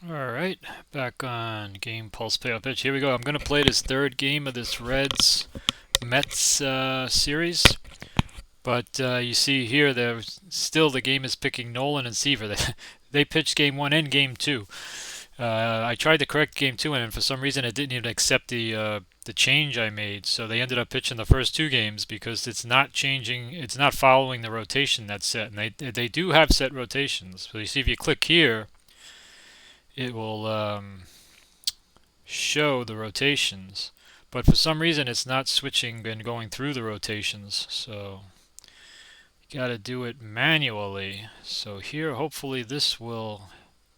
Alright, back on Game Pulse Payoff Pitch. Here we go. I'm going to play this third game of this Reds Mets series. But you see here, still the game is picking Nolan and Seaver. They pitched game one and game two. I tried to correct game two, and for some reason it didn't even accept the change I made. So they ended up pitching the first two games because it's not changing. It's not following the rotation that's set, and they do have set rotations. So you see, if you click here, it will show the rotations. But for some reason, it's not switching and going through the rotations. So you got to do it manually. So here, hopefully, this will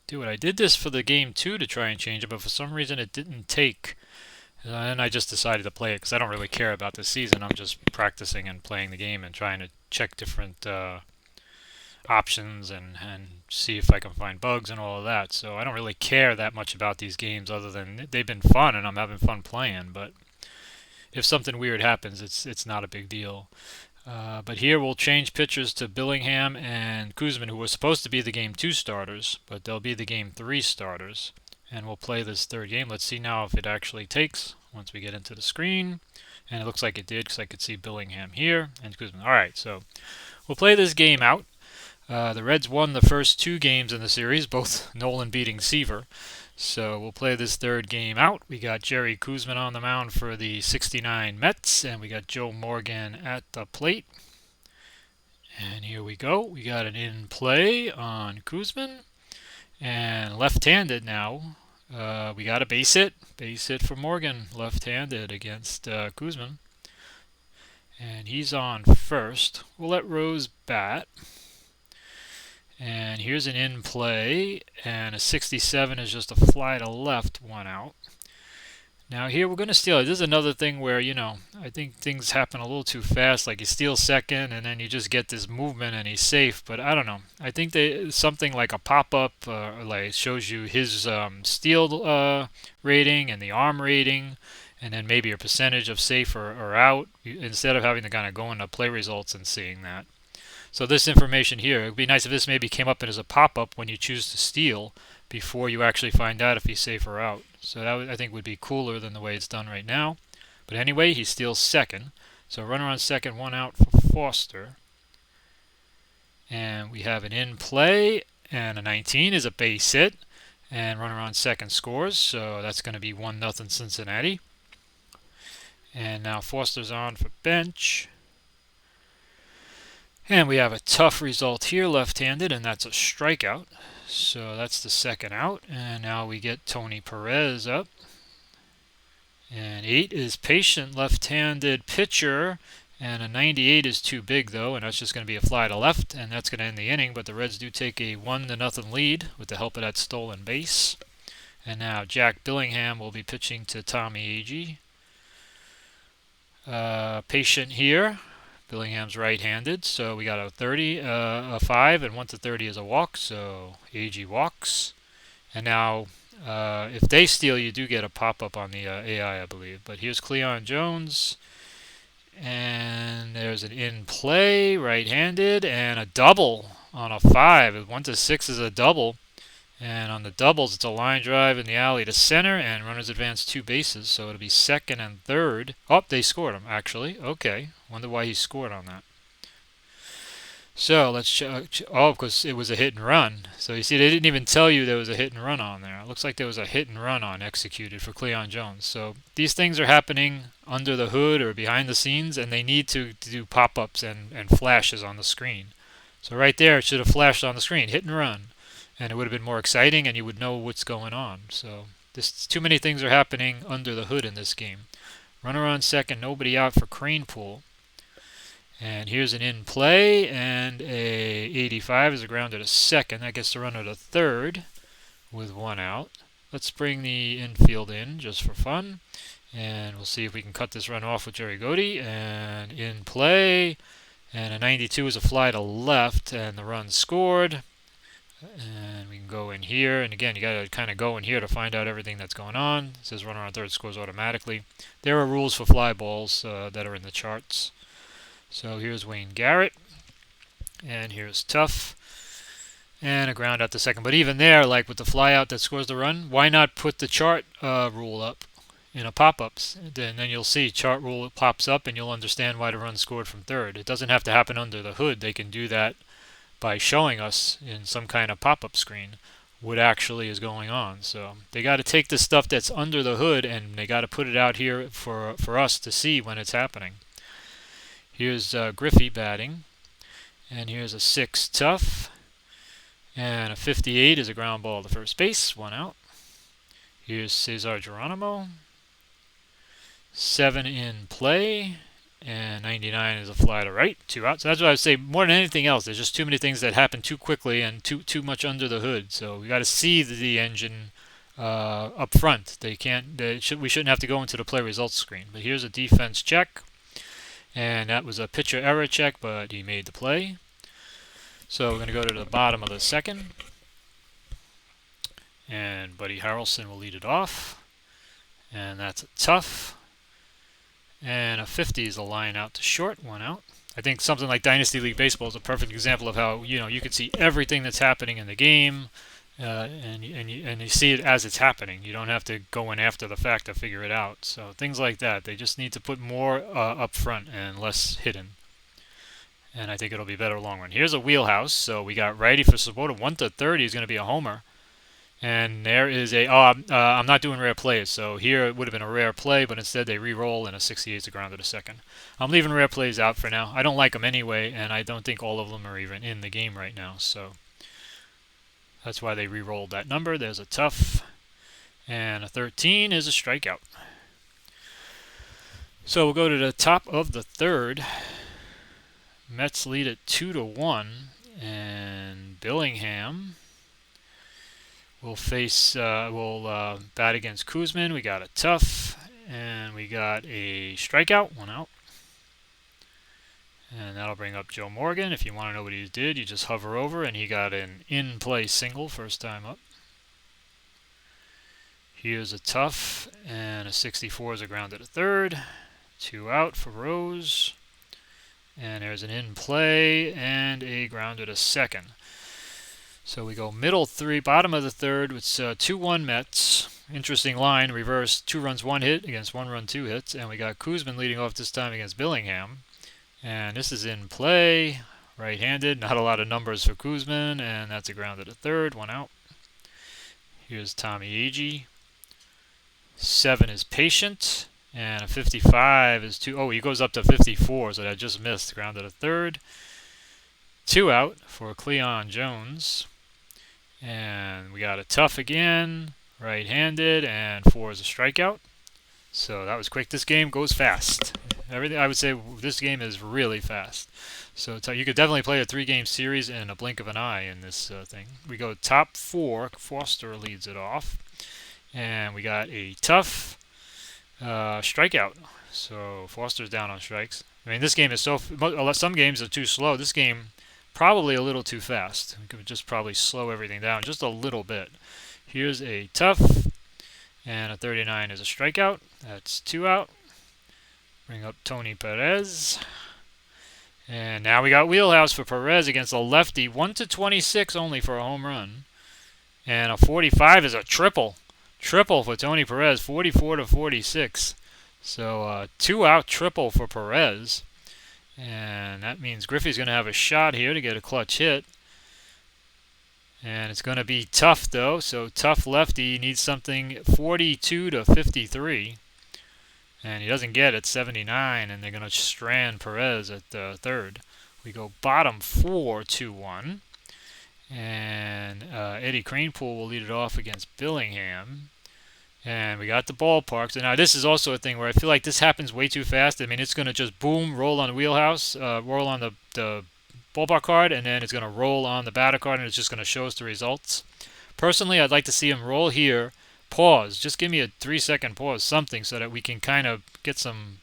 do it. I did this for the game two to try and change it, but for some reason, it didn't take. And I just decided to play it because I don't really care about this season. I'm just practicing and playing the game and trying to check different options and see if I can find bugs and all of that. So I don't really care that much about these games other than they've been fun and I'm having fun playing. But if something weird happens, it's not a big deal. But here we'll change pitchers to Billingham and Koosman, who were supposed to be the game two starters, but they'll be the game three starters. And we'll play this third game. Let's see now if it actually takes once we get into the screen. And it looks like it did because I could see Billingham here and Koosman. All right, so we'll play this game out. The Reds won the first two games in the series, both Nolan beating Seaver. So we'll play this third game out. We got Jerry Koosman on the mound for the 69 Mets, and we got Joe Morgan at the plate. And here we go. We got an in play on Koosman. And left-handed now. We got a base hit. Base hit for Morgan, left-handed against Koosman. And he's on first. We'll let Rose bat. And here's an in play, and a 67 is just a fly to left, one out. Now here we're going to steal it. This is another thing where, I think things happen a little too fast. Like you steal second, and then you just get this movement, and he's safe. But I don't know. I think something like a pop-up like shows you his steal rating and the arm rating, and then maybe a percentage of safe or out, instead of having to kind of go into play results and seeing that. So this information here, it would be nice if this maybe came up as a pop-up when you choose to steal before you actually find out if he's safe or out. So that I think would be cooler than the way it's done right now. But anyway, he steals second. So runner on second, one out for Foster. And we have an in play, and a 19 is a base hit. And runner on second scores, so that's going to be 1-0 Cincinnati. And now Foster's on for bench. And we have a tough result here, left-handed, and that's a strikeout. So that's the second out. And now we get Tony Perez up. And 8 is patient, left-handed pitcher. And a 98 is too big, though, and that's just going to be a fly to left, and that's going to end the inning. But the Reds do take a 1-0 lead with the help of that stolen base. And now Jack Billingham will be pitching to Tommy Agee. Patient here. Billingham's right-handed, so we got a 30, a 5, and 1 to 30 is a walk, so AG walks. And now, if they steal, you do get a pop-up on the AI, I believe. But here's Cleon Jones, and there's an in-play, right-handed, and a double on a 5. 1 to 6 is a double. And on the doubles, it's a line drive in the alley to center, and runners advance 2 bases, so it'll be second and third. Oh, they scored him, actually. Okay. Wonder why he scored on that. So let's check. Oh, because it was a hit and run. So you see, they didn't even tell you there was a hit and run on there. It looks like there was a hit and run on executed for Cleon Jones. So these things are happening under the hood or behind the scenes, and they need to do pop-ups and flashes on the screen. So right there, it should have flashed on the screen, hit and run. And it would have been more exciting, and you would know what's going on. So too many things are happening under the hood in this game. Runner on second, nobody out for Cranepool. And here's an in play, and a 85 is a grounder to second. That gets the runner to third with 1 out. Let's bring the infield in just for fun, and we'll see if we can cut this run off with Jerry Goody. And in play, and a 92 is a fly to left, and the run scored. And we can go in here, and again, you got to kind of go in here to find out everything that's going on. It says runner on third scores automatically. There are rules for fly balls that are in the charts. So here's Wayne Garrett, and here's Tuff, and a ground out to second. But even there, like with the fly out that scores the run, why not put the chart rule up in a pop-ups? Then you'll see chart rule pops up, and you'll understand why the run scored from third. It doesn't have to happen under the hood. They can do that by showing us in some kind of pop-up screen what actually is going on. So they got to take the stuff that's under the hood and they got to put it out here for us to see when it's happening. Here's Griffey batting, and here's a 6 tough, and a 58 is a ground ball to first base, 1 out. Here's Cesar Geronimo, 7 in play, and 99 is a fly to right, 2 out. So that's what I would say. More than anything else, there's just too many things that happen too quickly and too much under the hood. So we got to see the engine up front. We shouldn't have to go into the play results screen. But here's a defense check, and that was a pitcher error check, but he made the play. So we're going to go to the bottom of the second, and Buddy Harrelson will lead it off, and that's a tough. And a 50 is a line out to short, 1 out. I think something like Dynasty League Baseball is a perfect example of how you can see everything that's happening in the game, and you see it as it's happening. You don't have to go in after the fact to figure it out. So things like that, they just need to put more up front and less hidden. And I think it'll be better long run. Here's a wheelhouse. So we got righty for Swoboda. 1 to 30 is going to be a homer. And there is I'm not doing rare plays, so here it would have been a rare play, but instead they re-roll and a 68 is a ground to the second. I'm leaving rare plays out for now. I don't like them anyway, and I don't think all of them are even in the game right now, so that's why they re-rolled that number. There's a tough, and a 13 is a strikeout. So we'll go to the top of the third. Mets lead at 2-1, and Billingham we'll bat against Koosman. We got a tough, and we got a strikeout, 1 out. And that'll bring up Joe Morgan. If you want to know what he did, you just hover over, and he got an in-play single first time up. Here's a tough, and a 64 is a ground to the third. 2 out for Rose. And there's an in-play and a ground to the second. So we go middle 3, bottom of the third. It's 2-1 Mets. Interesting line, reverse 2 runs 1 hit against 1 run 2 hits, and we got Koosman leading off this time against Billingham. And this is in play, right-handed. Not a lot of numbers for Koosman, and that's a ground to the third, 1 out. Here's Tommy Agee. 7 is patient, and a 55 is 2. Oh, he goes up to 54, so that just missed, ground to the third. 2 out for Cleon Jones. And we got a tough again, right-handed, and 4 is a strikeout. So that was quick. This game goes fast. Everything I would say, this game is really fast. So you could definitely play a 3-game series in a blink of an eye in this thing. We go top 4. Foster leads it off, and we got a tough strikeout. So Foster's down on strikes. I mean, this game is some games are too slow. This game probably a little too fast. We could just probably slow everything down just a little bit. Here's a tough, and a 39 is a strikeout. That's 2 out. Bring up Tony Perez. And now we got wheelhouse for Perez against a lefty. 1 to 26 only for a home run. And a 45 is a triple. Triple for Tony Perez, 44 to 46. So 2 out triple for Perez. And that means Griffey's going to have a shot here to get a clutch hit. And it's going to be tough, though. So tough lefty needs something 42 to 53. And he doesn't get it, 79. And they're going to strand Perez at third. We go bottom 4, 2-1. And Eddie Cranepool will lead it off against Billingham. And we got the ballpark. So now this is also a thing where I feel like this happens way too fast. I mean, it's going to just boom, roll on the wheelhouse, roll on the ballpark card, and then it's going to roll on the batter card, and it's just going to show us the results. Personally, I'd like to see him roll here, pause. Just give me a 3-second pause, something, so that we can kind of get some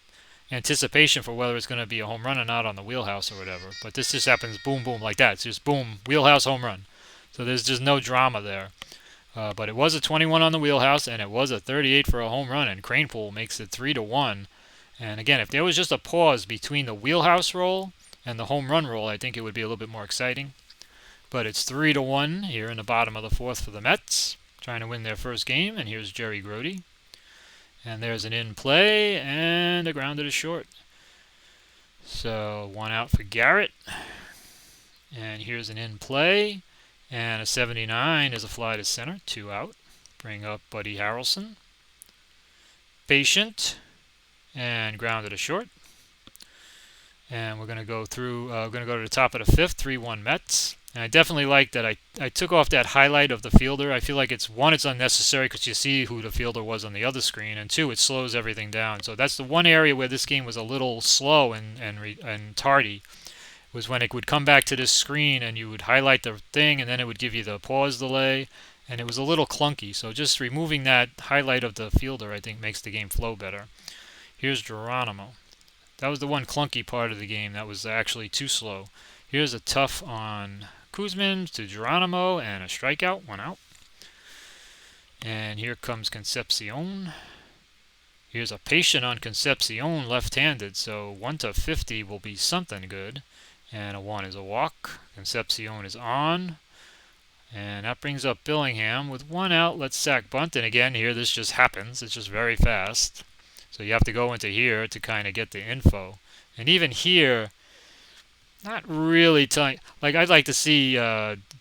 anticipation for whether it's going to be a home run or not on the wheelhouse or whatever. But this just happens boom, boom, like that. It's just boom, wheelhouse, home run. So there's just no drama there. But it was a 21 on the wheelhouse, and it was a 38 for a home run, and Cranepool makes it 3-1. And again, if there was just a pause between the wheelhouse roll and the home run roll, I think it would be a little bit more exciting. But it's 3-1 here in the bottom of the fourth for the Mets, trying to win their first game. And here's Jerry Grody. And there's an in play and a grounded to short. So 1 out for Garrett. And here's an in play. And a 79 is a fly to center. 2 out. Bring up Buddy Harrelson. Patient. And grounded to short. And we're going to go through, we're going to go to the top of the fifth, 3-1 Mets. And I definitely like that I took off that highlight of the fielder. I feel like it's unnecessary because you see who the fielder was on the other screen, and 2, it slows everything down. So that's the one area where this game was a little slow and tardy, was when it would come back to this screen and you would highlight the thing and then it would give you the pause delay, and it was a little clunky. So just removing that highlight of the fielder, I think, makes the game flow better. Here's Geronimo. That was the one clunky part of the game. That was actually too slow. Here's a tough on Koosman to Geronimo and a strikeout, 1 out. And here comes Concepcion. Here's a patient on Concepcion, left-handed, so 1-50 will be something good. And a 1 is a walk. Concepcion is on. And that brings up Billingham with 1 out. Let's sack bunt. And again, here this just happens. It's just very fast. So you have to go into here to kind of get the info. And even here, not really telling. Like, I'd like to see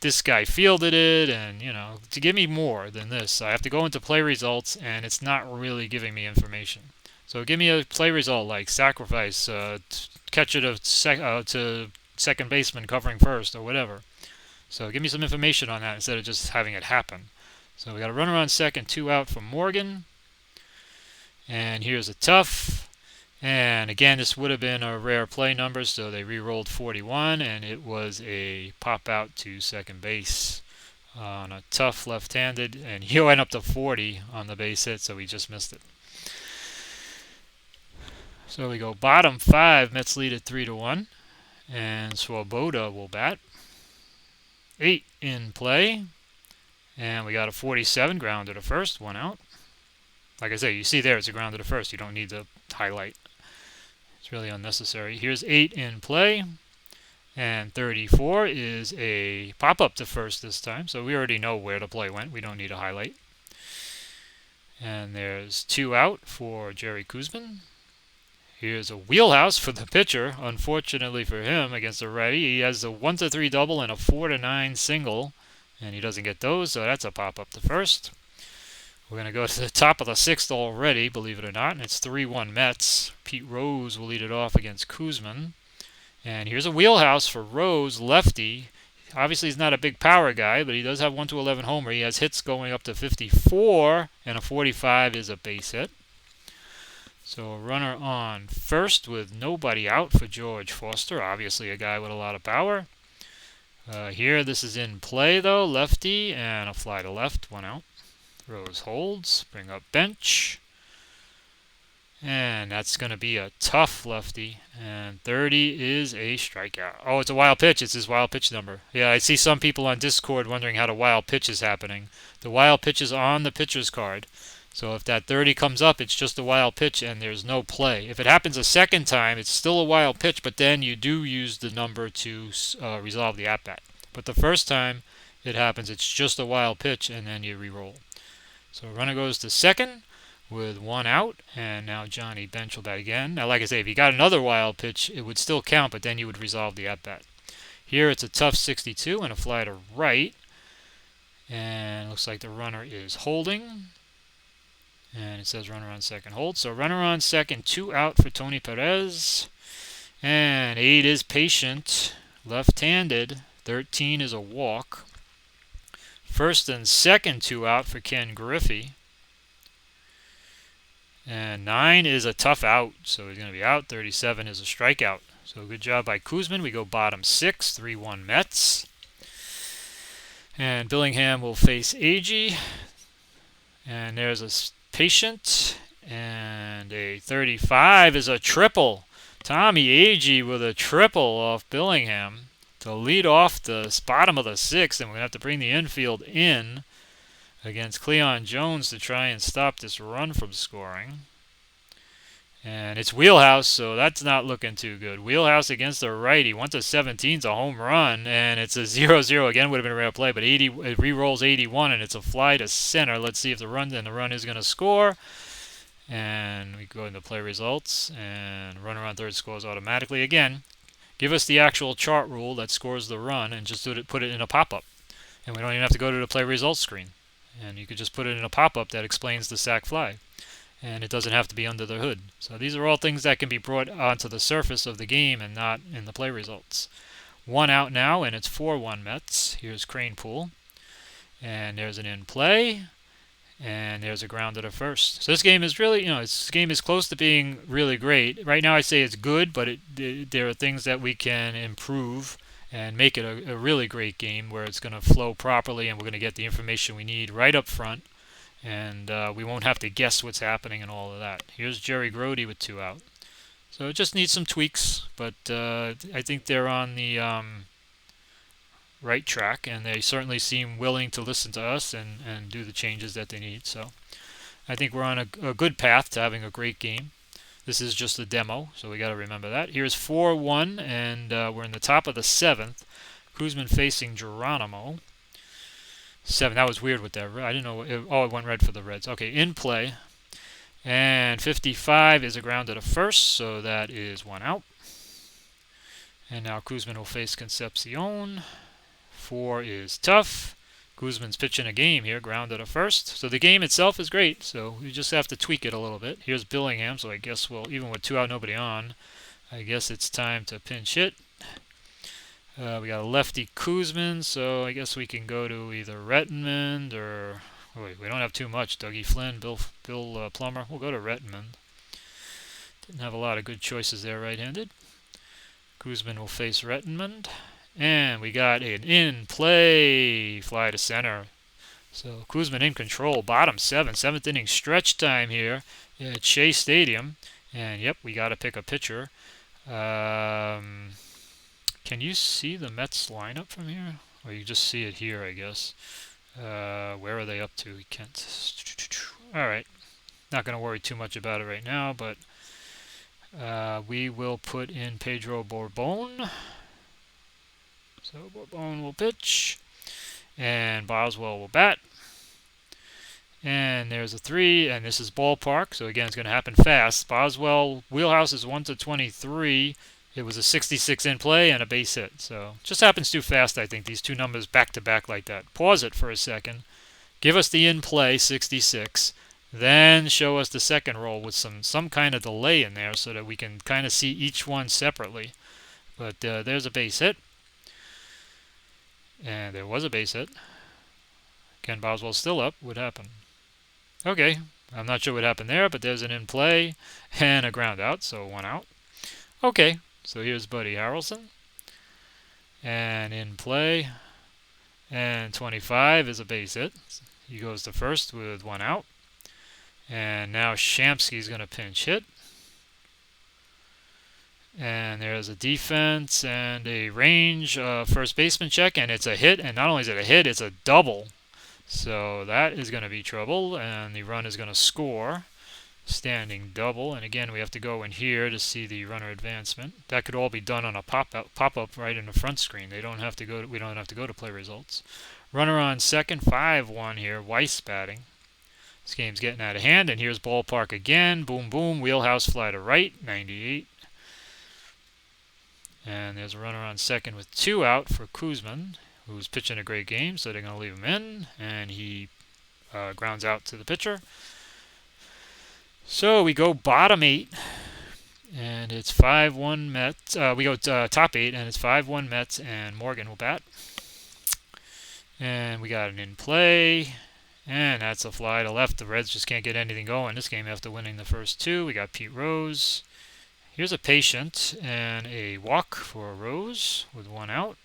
this guy fielded it, and to give me more than this, I have to go into play results, and it's not really giving me information. So give me a play result like sacrifice, catch it to second baseman covering first, or whatever. So give me some information on that instead of just having it happen. So we got a runner on second, 2 out from Morgan. And here's a tough. And again, this would have been a rare play number, so they re-rolled 41, and it was a pop out to second base on a tough left-handed, and he went up to 40 on the base hit, so he just missed it. So we go bottom 5, Mets lead at 3-1, and Swoboda will bat. 8 in play, and we got a 47 grounder to first, 1 out. Like I say, you see there it's a grounder to first. You don't need to highlight. It's really unnecessary. Here's 8 in play, and 34 is a pop-up to first this time, so we already know where the play went. We don't need a highlight. And there's 2 out for Jerry Koosman. Here's a wheelhouse for the pitcher, unfortunately for him, against a righty. He has a 1-3 double and a 4-9 single, and he doesn't get those, so that's a pop-up to first. We're going to go to the top of the 6th already, believe it or not, and it's 3-1 Mets. Pete Rose will lead it off against Koosman. And here's a wheelhouse for Rose, lefty. Obviously, he's not a big power guy, but he does have 1-11 homer. He has hits going up to 54, and a 45 is a base hit. So a runner on first with nobody out for George Foster, obviously a guy with a lot of power. Here, this is in play, though, lefty, and a fly to left, 1 out. Rose holds, bring up bench, and that's going to be a tough lefty, and 30 is a strikeout. Oh, it's a wild pitch. It's his wild pitch number. Yeah, I see some people on Discord wondering how the wild pitch is happening. The wild pitch is on the pitcher's card, so if that 30 comes up, it's just a wild pitch and there's no play. If it happens a second time, it's still a wild pitch, but then you do use the number to resolve the at-bat. But the first time it happens, it's just a wild pitch, and then you re-roll. So runner goes to second with 1 out, and now Johnny Bench will bat again. Now, like I say, if you got another wild pitch, it would still count, but then you would resolve the at-bat. Here it's a tough 62 and a fly to right, and looks like the runner is holding, and it says runner on second hold. So runner on second, 2 out for Tony Perez, and 8 is patient, left-handed, 13 is a walk. First and second, 2 out for Ken Griffey. And 9 is a tough out, so he's going to be out. 37 is a strikeout. So good job by Koosman. We go bottom 6, 3-1 Mets. And Billingham will face Agee. And there's a patient. And a 35 is a triple. Tommy Agee with a triple off Billingham to lead off the bottom of the 6th, and we're going to have to bring the infield in against Cleon Jones to try and stop this run from scoring. And it's wheelhouse, so that's not looking too good. Wheelhouse against a righty. 1-17 is a home run, and it's a 0-0. Again, would have been a rare play, but 80, it re-rolls 81, and it's a fly to center. Let's see if the run is going to score. And we go into play results, and runner on third scores automatically. Again, give us the actual chart rule that scores the run, and just put it in a pop-up. And we don't even have to go to the play results screen. And you could just put it in a pop-up that explains the sac fly. And it doesn't have to be under the hood. So these are all things that can be brought onto the surface of the game and not in the play results. One out now, and it's 4-1 Mets. Here's Crane Pool. And there's an in play. And there's a ground to first. So this game is really, this game is close to being really great. Right now I say it's good, but there are things that we can improve and make it a really great game where it's going to flow properly and we're going to get the information we need right up front. And we won't have to guess what's happening and all of that. Here's Jerry Grody with 2 out. So it just needs some tweaks, but I think they're on the right track, and they certainly seem willing to listen to us and do the changes that they need. So I think we're on a good path to having a great game. This is just a demo, so we got to remember that. Here's 4-1, and we're in the top of the 7th. Koosman facing Geronimo. 7. That was weird with that. I didn't know. It went red for the Reds. Okay, in play. And 55 is a ground to first, so that is 1 out. And now Koosman will face Concepcion. 4 is tough. Koosman's pitching a game here, ground to first. So the game itself is great, so we just have to tweak it a little bit. Here's Billingham, so I guess even with 2 out, nobody on, I guess it's time to pinch hit. We got a lefty Koosman, so I guess we can go to either Rettenmund or... wait, we don't have too much. Dougie Flynn, Bill Plummer. We'll go to Rettenmund. Didn't have a lot of good choices there right-handed. Koosman will face Rettenmund. And we got an in-play fly to center. So Koosman in control. Bottom 7. 7th inning stretch time here at Shea Stadium. And, yep, we got to pick a pitcher. Can you see the Mets lineup from here? Or you just see it here, I guess. Where are they up to? We can't. Alright. Not going to worry too much about it right now, but we will put in Pedro Borbon. So Borbon will pitch. And Boswell will bat. And there's a 3, and this is ballpark, so again, it's going to happen fast. Boswell, wheelhouse is 1-23. It was a 66 in play and a base hit. So just happens too fast, I think, these two numbers back to back like that. Pause it for a second. Give us the in play, 66. Then show us the second roll with some kind of delay in there so that we can kind of see each one separately. But there's a base hit. And there was a base hit. Ken Boswell's still up. What happened? Okay. I'm not sure what happened there, but there's an in play and a ground out, so 1 out. Okay. So here's Buddy Harrelson. And in play. And 25 is a base hit. He goes to first with 1 out. And now Shamsky's going to pinch hit. And there's a defense and a range first baseman check. And it's a hit. And not only is it a hit, it's a double. So that is going to be trouble. And the run is going to score. Standing double, and again we have to go in here to see the runner advancement. That could all be done on a pop-up right in the front screen. We don't have to go to play results. Runner on second, 5-1 here. Weiss batting. This game's getting out of hand, and here's ballpark again. Boom, boom. Wheelhouse fly to right, 98. And there's a runner on second with 2 out for Koosman, who's pitching a great game, so they're going to leave him in, and he grounds out to the pitcher. So we go bottom 8, and it's 5-1 Mets. We go top 8, and it's 5-1 Mets, and Morgan will bat. And we got an in play, and that's a fly to left. The Reds just can't get anything going this game after winning the first 2. We got Pete Rose. Here's a patient and a walk for Rose with 1 out.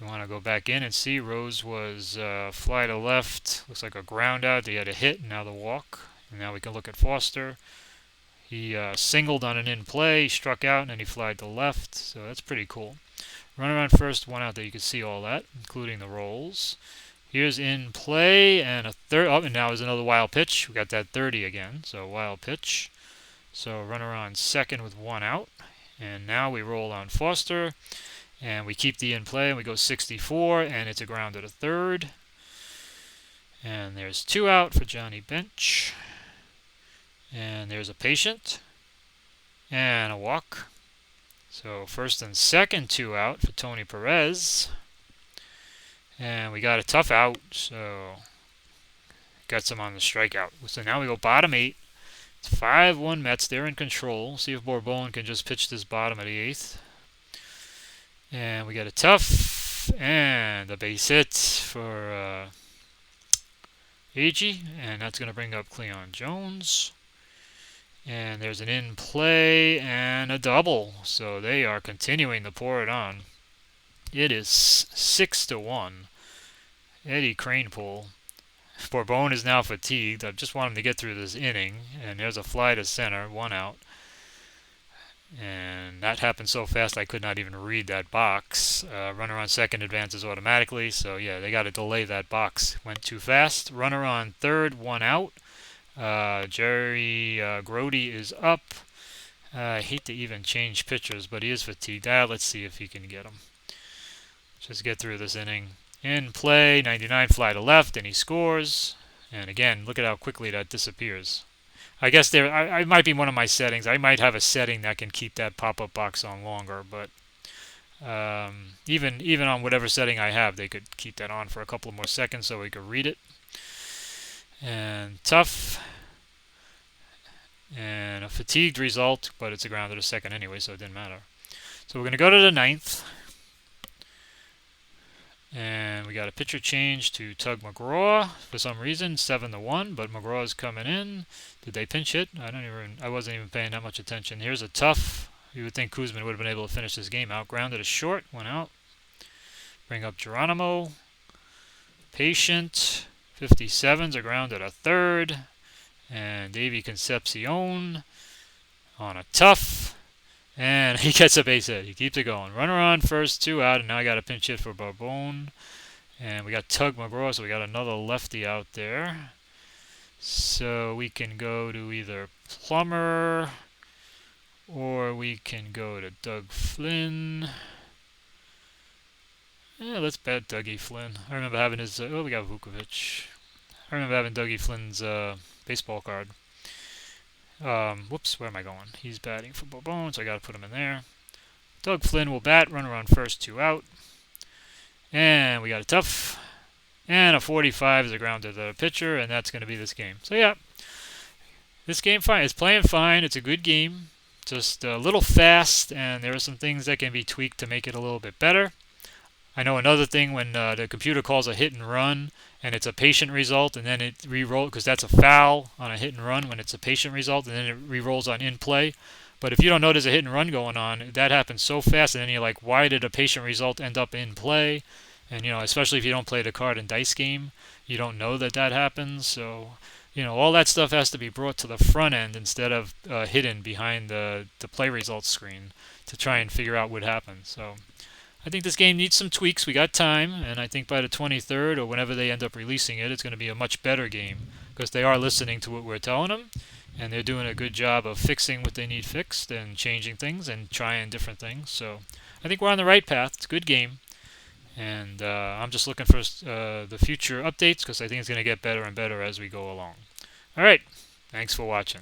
We want to go back in and see. Rose was fly to left. Looks like a ground out. He had a hit, and now the walk. And now we can look at Foster. He singled on an in play, struck out, and then he flied to left. So that's pretty cool. Runner on first, 1 out there. You can see all that, including the rolls. Here's in play and a third. Oh, and now is another wild pitch. We got that 30 again. So wild pitch. So runner on second with one out. And now we roll on Foster. And we keep the in play and we go 64. And it's a grounder to third. And there's two out for Johnny Bench. And there's a patient. And a walk. So first and second, two out for Tony Perez. And we got a tough out, so got some on the strikeout. So now we go bottom eight. It's 5-1 Mets. They're in control. See if Bourbon can just pitch this bottom of the eighth. And we got a tough and a base hit for Agee. And that's going to bring up Cleon Jones. And there's an in play and a double. So they are continuing to pour it on. It is 6-1. Eddie Cranepool. Bourbon is now fatigued. I just want him to get through this inning. And there's a fly to center, one out. And that happened so fast I could not even read that box. Runner on second advances automatically. So yeah, they got to delay that box. Went too fast. Runner on third, one out. Jerry Grody is up. I hate to even change pitchers, but he is fatigued. Let's see if he can get him. Just get through this inning. In play, 99 fly to left, and he scores. And again, look at how quickly that disappears. I guess I might be one of my settings. I might have a setting that can keep that pop-up box on longer, but even on whatever setting I have, they could keep that on for a couple of more seconds so we could read it. And tough. And a fatigued result, but it's a grounder to second anyway, so it didn't matter. So we're going to go to the ninth. And we got a pitcher change to Tug McGraw for some reason, 7-1, but McGraw is coming in. Did they pinch hit? I wasn't even paying that much attention. Here's a tough. You would think Koosman would have been able to finish this game out. Grounded a short, went out. Bring up Geronimo. Patient. 57's a grounded a third. And Davey Concepcion on a tough. And he gets a base hit. He keeps it going. Runner on first, two out, and now I got a pinch hit for Bourbon. And we got Tug McGraw, so we got another lefty out there. So we can go to either Plummer or we can go to Doug Flynn. Yeah, let's bet Dougie Flynn. I remember having his... we got Vukovic. I remember having Dougie Flynn's baseball card. Whoops, where am I going? He's batting for Bourbon, so I got to put him in there. Doug Flynn will bat, runner on first, two out. And we got a tough. And a 45 is a ground to the pitcher, and that's going to be this game. So yeah, this game fine. It's playing fine. It's a good game. Just a little fast, and there are some things that can be tweaked to make it a little bit better. I know another thing when the computer calls a hit and run, and it's a patient result, and then it re-rolls, because that's a foul on a hit and run when it's a patient result, and then it re-rolls on in play. But if you don't know there's a hit and run going on, that happens so fast, and then you're like, why did a patient result end up in play? And, especially if you don't play the card and dice game, you don't know that happens. So, all that stuff has to be brought to the front end instead of hidden behind the play results screen to try and figure out what happened. So I think this game needs some tweaks. We got time, and I think by the 23rd or whenever they end up releasing it, it's going to be a much better game because they are listening to what we're telling them, and they're doing a good job of fixing what they need fixed and changing things and trying different things. So I think we're on the right path. It's a good game, and I'm just looking for the future updates because I think it's going to get better and better as we go along. All right, thanks for watching.